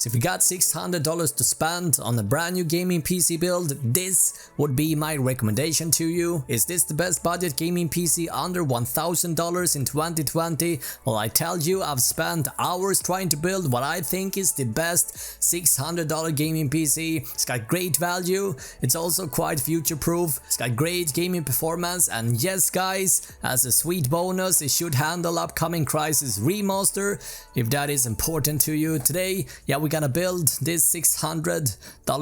So if you got $600 to spend on a brand new gaming PC build, this would be my recommendation to you. Is this the best budget gaming PC under $1,000 in 2020? Well, I tell you, I've spent hours trying to build what I think is the best $600 gaming PC. It's got great value, it's also quite future proof, it's got great gaming performance, and yes guys, as a sweet bonus, it should handle upcoming Crysis Remaster if that is important to you. Today, yeah, we're gonna build this $600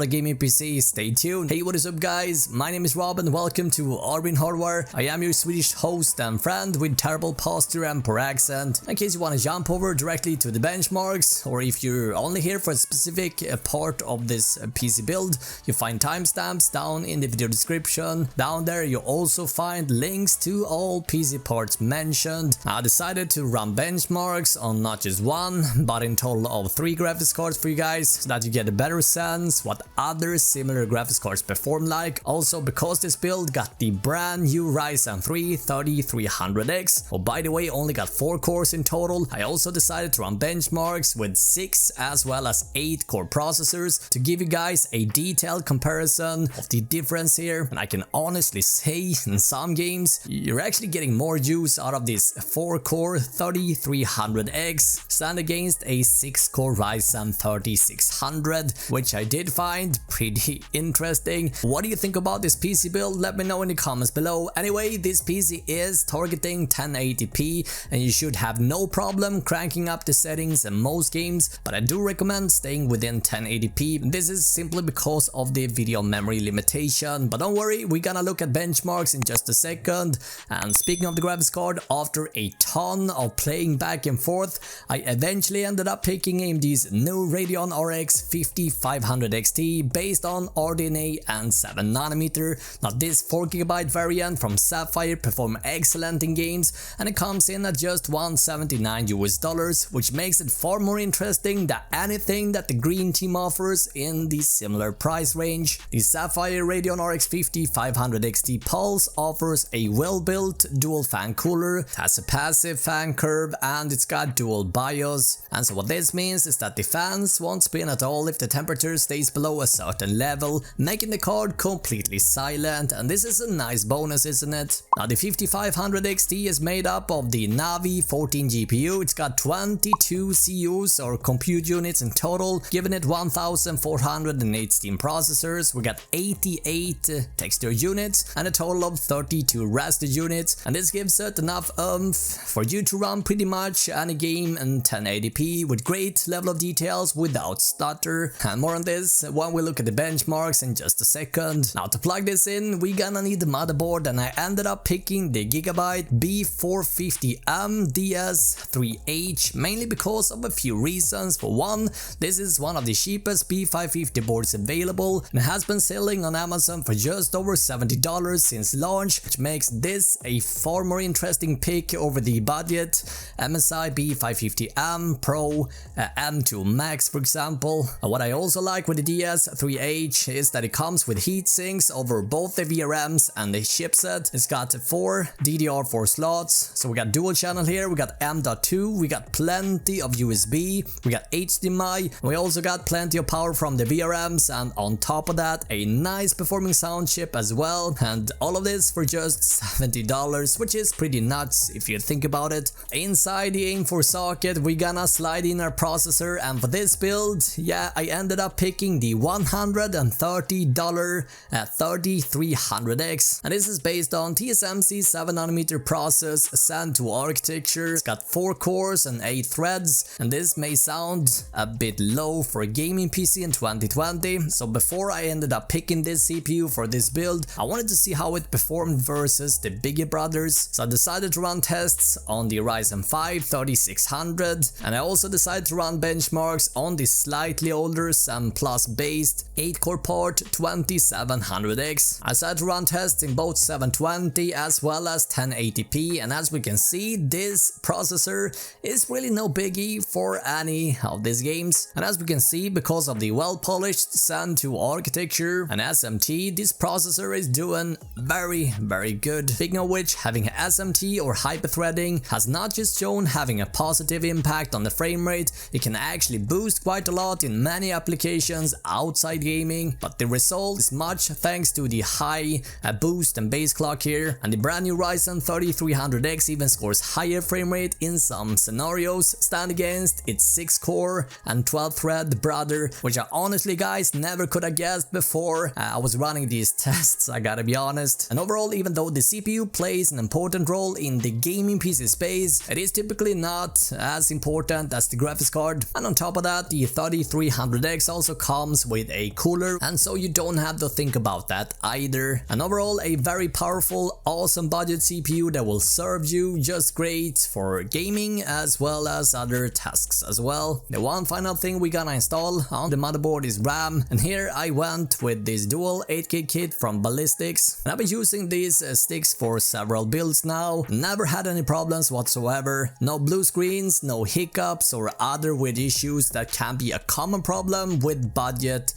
gaming PC. Stay tuned. Hey, what is up guys, my name is Rob and welcome to Arvin Hardware. I am your Swedish host and friend with terrible posture and poor accent. In case you want to jump over directly to the benchmarks, or if you're only here for a specific part of this PC build, you find timestamps down in the video description. Down there you also find links to all PC parts mentioned. I decided to run benchmarks on not just one, but in total of 3 graphics cards for you guys, so that you get a better sense what other similar graphics cards perform like. Also, because this build got the brand new Ryzen 3 3300X, oh by the way, only got 4 cores in total, I also decided to run benchmarks with 6 as well as 8 core processors to give you guys a detailed comparison of the difference here. And I can honestly say, in some games you're actually getting more use out of this 4 core 3300X stand against a 6 core Ryzen 3600, which I did find pretty interesting. What do you think about this PC build? Let me know in the comments below. Anyway, this PC is targeting 1080p and you should have no problem cranking up the settings in most games, but I do recommend staying within 1080p. This is simply because of the video memory limitation, but don't worry, we're gonna look at benchmarks in just a second. And speaking of the graphics card, after a ton of playing back and forth, I eventually ended up picking AMD's new Radeon RX 5500 XT based on RDNA and 7nm. Now this 4GB variant from Sapphire performed excellent in games, and it comes in at just $179 US, which makes it far more interesting than anything that the green team offers in the similar price range. The Sapphire Radeon RX 5500 XT Pulse offers a well-built dual fan cooler, it has a passive fan curve, and it's got dual BIOS. And so what this means is that the fans won't spin at all if the temperature stays below a certain level, making the card completely silent, and this is a nice bonus, isn't it? Now the 5500 XT is made up of the Navi 14 GPU, it's got 22 CUs or compute units in total, giving it 1408 Steam processors. We got 88 texture units and a total of 32 raster units, and this gives it enough for you to run pretty much any game in 1080p with great level of details without stutter. And more on this when we look at the benchmarks in just a second. Now to plug this in, we're gonna need the motherboard, and I ended up picking the Gigabyte B450M DS3H mainly because of a few reasons. For one, this is one of the cheapest B550 boards available and has been selling on Amazon for just over $70 since launch, which makes this a far more interesting pick over the budget MSI B550M Pro M2 Max, for example. What I also like with the DS3H is that it comes with heat sinks over both the VRMs and the chipset. It's got 4 DDR4 slots, so we got dual channel here, we got M.2, we got plenty of USB, we got HDMI, we also got plenty of power from the VRMs, and on top of that a nice performing sound chip as well, and all of this for just $70, which is pretty nuts if you think about it. Inside the aim4 socket we gonna slide in our processor, and for this build, yeah, I ended up picking the $130 3300X, and this is based on TSMC 7nm process Zen 2 architecture. It's got 4 cores and 8 threads, and this may sound a bit low for a gaming PC in 2020, so before I ended up picking this CPU for this build, I wanted to see how it performed versus the bigger brothers, so I decided to run tests on the Ryzen 5 3600, and I also decided to run benchmarks on the slightly older Zen Plus based 8 core part 2700X. I decided to run tests in both 720 as well as 1080p, and as we can see, this processor is really no biggie for any of these games. And as we can see, because of the well-polished Zen 2 architecture and SMT, this processor is doing very good. Speaking of which, having SMT or hyperthreading has not just shown having a positive impact on the frame rate, it can actually boost used quite a lot in many applications outside gaming, but the result is much thanks to the high boost and base clock here, and the brand new Ryzen 3300X even scores higher frame rate in some scenarios, stand against its 6-core and 12-thread brother, which I honestly guys never could have guessed before I was running these tests, I gotta be honest. And overall, even though the CPU plays an important role in the gaming PC space, it is typically not as important as the graphics card. And on top of that, the 3300X also comes with a cooler, and so you don't have to think about that either. And overall, a very powerful, awesome budget CPU that will serve you just great for gaming as well as other tasks as well. The one final thing we gotta install on the motherboard is RAM, and here I went with this dual 8GB kit from Ballistics, and I've been using these sticks for several builds now, never had any problems whatsoever, no blue screens, no hiccups or other weird issues that can be a common problem with budget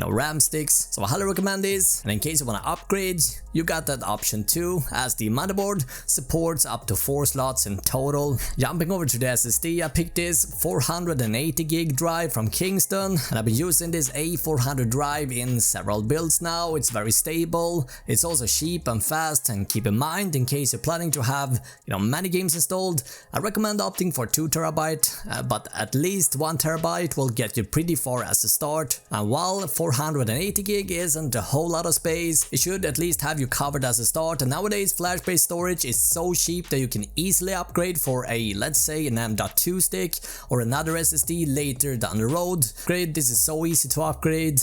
RAM sticks. So I highly recommend this, and in case you want to upgrade, you got that option too, as the motherboard supports up to 4 slots in total. Jumping over to the SSD, I picked this 480GB drive from Kingston, and I've been using this A400 drive in several builds now. It's very stable, it's also cheap and fast, and keep in mind, in case you're planning to have many games installed, I recommend opting for 2TB, but at least 1TB will get you pretty far as a start. And while 480GB isn't a whole lot of space, it should at least have you covered as a start, and nowadays flash-based storage is so cheap that you can easily upgrade for a, let's say, an M.2 stick or another SSD later down the road. Great, this is so easy to upgrade,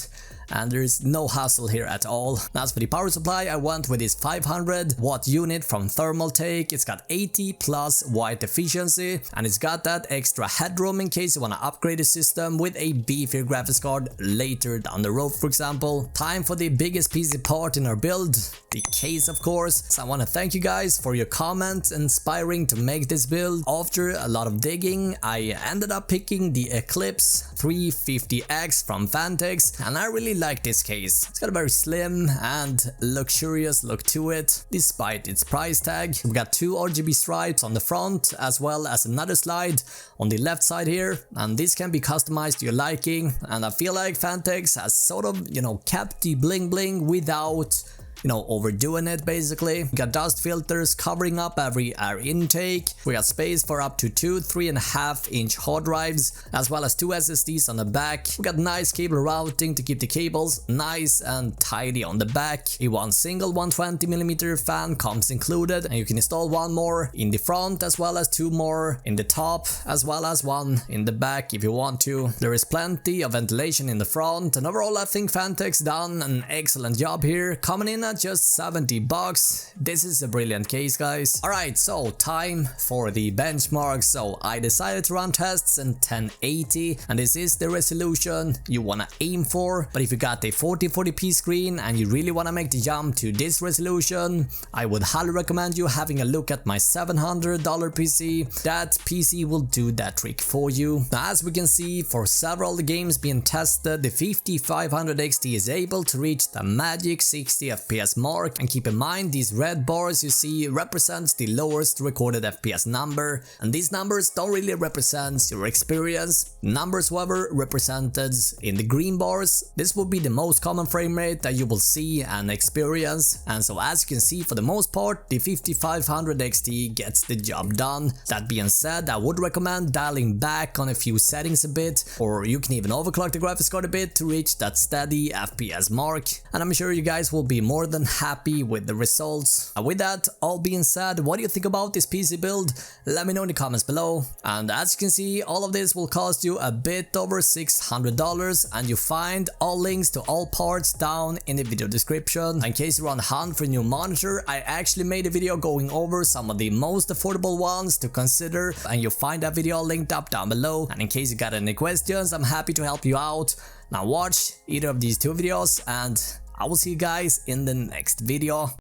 and there's no hassle here at all. As for the power supply, I went with this 500 watt unit from Thermaltake. It's got 80 plus watt efficiency, and it's got that extra headroom in case you want to upgrade the system with a beefier graphics card later down the road, for example. Time for the biggest PC part in our build, the case of course. So I want to thank you guys for your comments inspiring to make this build. After a lot of digging, I ended up picking the Eclipse 350X from Vantex, and I really like this case. It's got a very slim and luxurious look to it, despite its price tag. We got 2 RGB stripes on the front, as well as another slide on the left side here, and this can be customized to your liking, and I feel like Vantex has sort of, kept the bling bling without overdoing it basically. We got dust filters covering up every air intake. We got space for up to 2 3.5-inch hard drives, as well as 2 SSDs on the back. We got nice cable routing to keep the cables nice and tidy on the back. One single 120mm fan comes included, and you can install one more in the front, as well as 2 more in the top, as well as 1 in the back if you want to. There is plenty of ventilation in the front, and overall I think Vantex done an excellent job here, coming in at just $70. This is a brilliant case, guys. Alright, so time for the benchmark. So I decided to run tests in 1080, and this is the resolution you wanna aim for. But if you got a 1440p screen and you really wanna make the jump to this resolution, I would highly recommend you having a look at my $700 PC. That PC will do that trick for you. Now, as we can see, for several games being tested, the 5500 XT is able to reach the magic 60 FPS mark, and keep in mind, these red bars you see represents the lowest recorded FPS number, and these numbers don't really represent your experience. Numbers, however, represented in the green bars, this will be the most common frame rate that you will see and experience. And so as you can see, for the most part, the 5500 XT gets the job done. That being said, I would recommend dialing back on a few settings a bit, or you can even overclock the graphics card a bit to reach that steady FPS mark, and I'm sure you guys will be more than happy with the results. And with that all being said, what do you think about this PC build? Let me know in the comments below. And as you can see, all of this will cost you a bit over $600, and you find all links to all parts down in the video description. In case you're on the hunt for a new monitor, I actually made a video going over some of the most affordable ones to consider, and you'll find that video linked up down below. And in case you got any questions, I'm happy to help you out. Now watch either of these 2 videos, and I will see you guys in the next video.